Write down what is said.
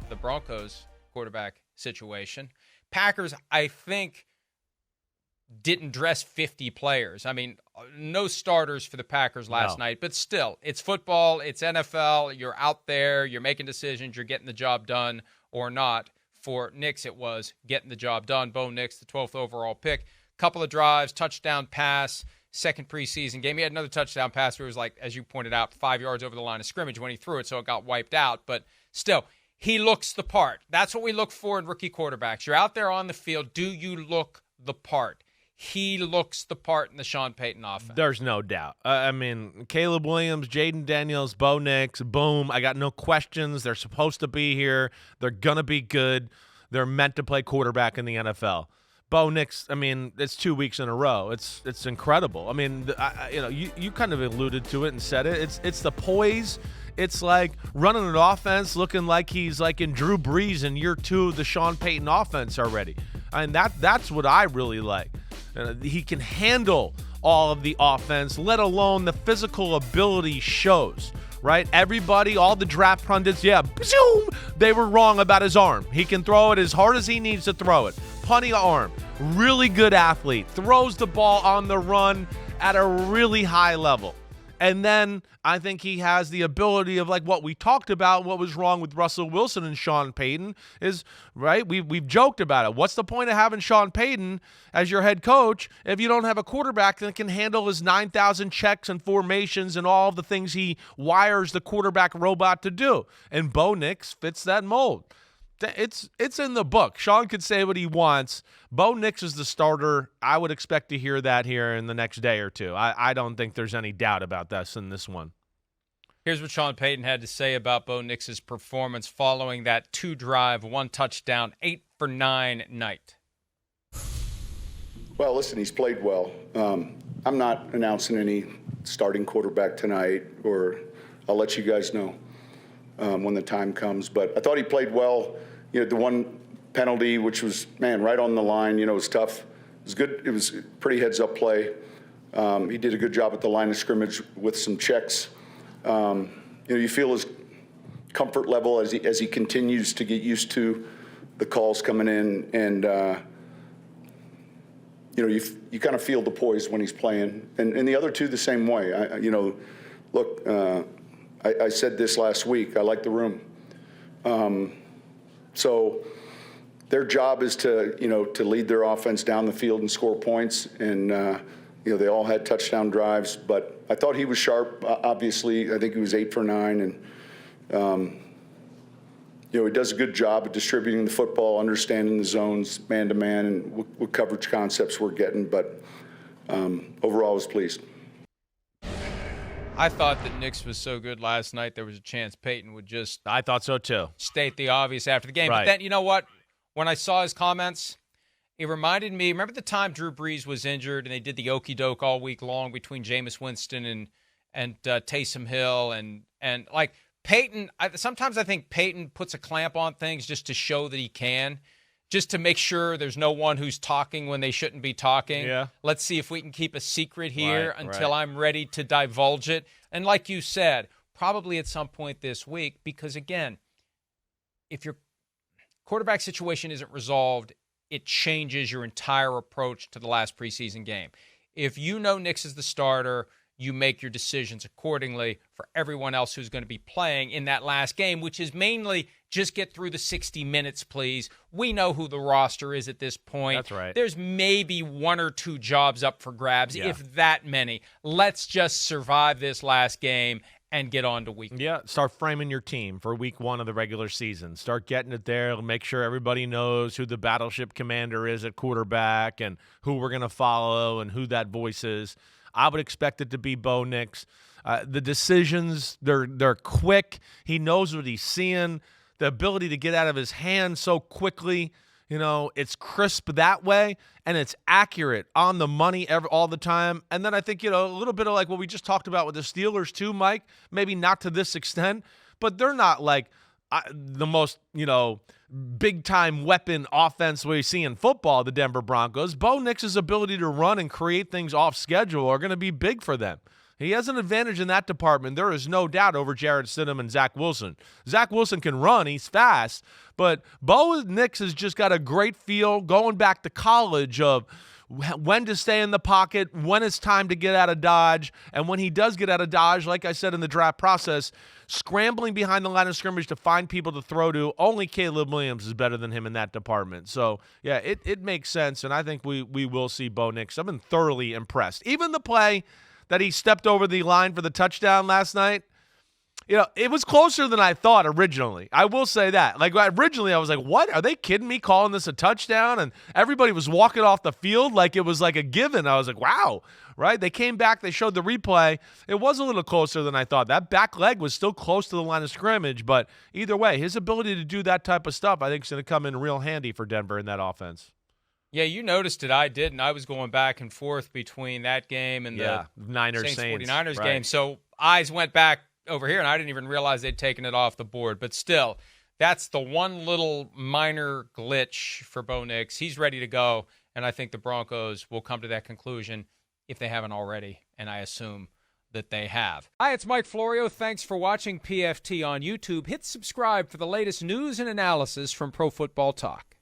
the Broncos quarterback situation. Packers, I think, didn't dress 50 players. I mean, no starters for the Packers last night, but still, it's football, it's NFL, you're out there, you're making decisions, you're getting the job done or not. For Nix, it was getting the job done. Bo Nix, the 12th overall pick. Couple of drives, touchdown pass, second preseason game. He had another touchdown pass where it was like, as you pointed out, 5 yards over the line of scrimmage when he threw it, so it got wiped out. But still, he looks the part. That's what we look for in rookie quarterbacks. You're out there on the field. Do you look the part? He looks the part in the Sean Payton offense. There's no doubt. I mean, Caleb Williams, Jaden Daniels, Bo Nix, boom. I got no questions. They're supposed to be here. They're going to be good. They're meant to play quarterback in the NFL. Bo Nix, I mean, it's 2 weeks in a row. It's incredible. I mean, you kind of alluded to it and said it. It's the poise. It's like running an offense looking like he's like in Drew Brees in year 2 of the Sean Payton offense already. I mean, that's what I really like. He can handle all of the offense, let alone the physical ability shows, right? Everybody, all the draft pundits, zoom, they were wrong about his arm. He can throw it as hard as he needs to throw it. Plenty of arm. Really good athlete. Throws the ball on the run at a really high level. And then I think he has the ability of, like what we talked about, what was wrong with Russell Wilson and Sean Payton is, right, we've joked about it. What's the point of having Sean Payton as your head coach if you don't have a quarterback that can handle his 9,000 checks and formations and all the things he wires the quarterback robot to do? And Bo Nix fits that mold. It's in the book. Sean could say what he wants. Bo Nix is the starter. I would expect to hear that here in the next day or two. I don't think there's any doubt about this in this one. Here's what Sean Payton had to say about Bo Nix's performance following that 2-drive, 1 touchdown, 8 for 9 night. Well, listen, he's played well. I'm not announcing any starting quarterback tonight, or I'll let you guys know when the time comes. But I thought he played well. You know, the one penalty, which was, right on the line, it was tough. It was good. It was a pretty heads-up play. He did a good job at the line of scrimmage with some checks. You feel his comfort level as he continues to get used to the calls coming in, and you kind of feel the poise when he's playing. And the other two the same way. I said this last week. I like the room. So their job is to lead their offense down the field and score points. And, they all had touchdown drives. But I thought he was sharp. Obviously, I think he was 8 for 9. And, he does a good job of distributing the football, understanding the zones, man-to-man, and what coverage concepts we're getting. But overall, I was pleased. I thought that Nix was so good last night, there was a chance Payton would just I thought so too. State the obvious after the game. Right. But then, you know what? When I saw his comments, it reminded me, remember the time Drew Brees was injured and they did the okey doke all week long between Jameis Winston and Taysom Hill and like Payton, sometimes I think Payton puts a clamp on things just to show that he can, just to make sure there's no one who's talking when they shouldn't be talking. Yeah. Let's see if we can keep a secret here Right, until I'm ready to divulge it. And like you said, probably at some point this week, because again, if your quarterback situation isn't resolved, it changes your entire approach to the last preseason game. If you know Nix is the starter, you make your decisions accordingly for everyone else who's going to be playing in that last game, which is mainly just get through the 60 minutes, please. We know who the roster is at this point. That's right. There's maybe 1 or 2 jobs up for grabs, if that many. Let's just survive this last game and get on to week 2. Yeah, start framing your team for week 1 of the regular season. Start getting it there. Make sure everybody knows who the battleship commander is at quarterback and who we're going to follow and who that voice is. I would expect it to be Bo Nix. The decisions, they're quick. He knows what he's seeing. The ability to get out of his hand so quickly, it's crisp that way, and it's accurate on the money all the time. And then I think, a little bit of like what we just talked about with the Steelers too, Mike, maybe not to this extent, but they're not like the most, big-time weapon offense we see in football, the Denver Broncos. Bo Nix's ability to run and create things off schedule are going to be big for them. He has an advantage in that department. There is no doubt over Jarrett Stidham and Zach Wilson. Zach Wilson can run. He's fast. But Bo Nix has just got a great feel going back to college of when to stay in the pocket, when it's time to get out of dodge. And when he does get out of dodge, like I said in the draft process, scrambling behind the line of scrimmage to find people to throw to. Only Caleb Williams is better than him in that department. So, yeah, it makes sense. And I think we will see Bo Nix. I've been thoroughly impressed. Even the play that he stepped over the line for the touchdown last night, it was closer than I thought originally. I will say that. Like, originally I was like, what? Are they kidding me calling this a touchdown? And everybody was walking off the field like it was like a given. I was like, wow, right? They came back. They showed the replay. It was a little closer than I thought. That back leg was still close to the line of scrimmage. But either way, his ability to do that type of stuff, I think, is going to come in real handy for Denver in that offense. Yeah, you noticed it. I didn't. I was going back and forth between that game and the Niners Saints 49ers game. So eyes went back over here, and I didn't even realize they'd taken it off the board. But still, that's the one little minor glitch for Bo Nix. He's ready to go, and I think the Broncos will come to that conclusion if they haven't already, and I assume that they have. Hi, it's Mike Florio. Thanks for watching PFT on YouTube. Hit subscribe for the latest news and analysis from Pro Football Talk.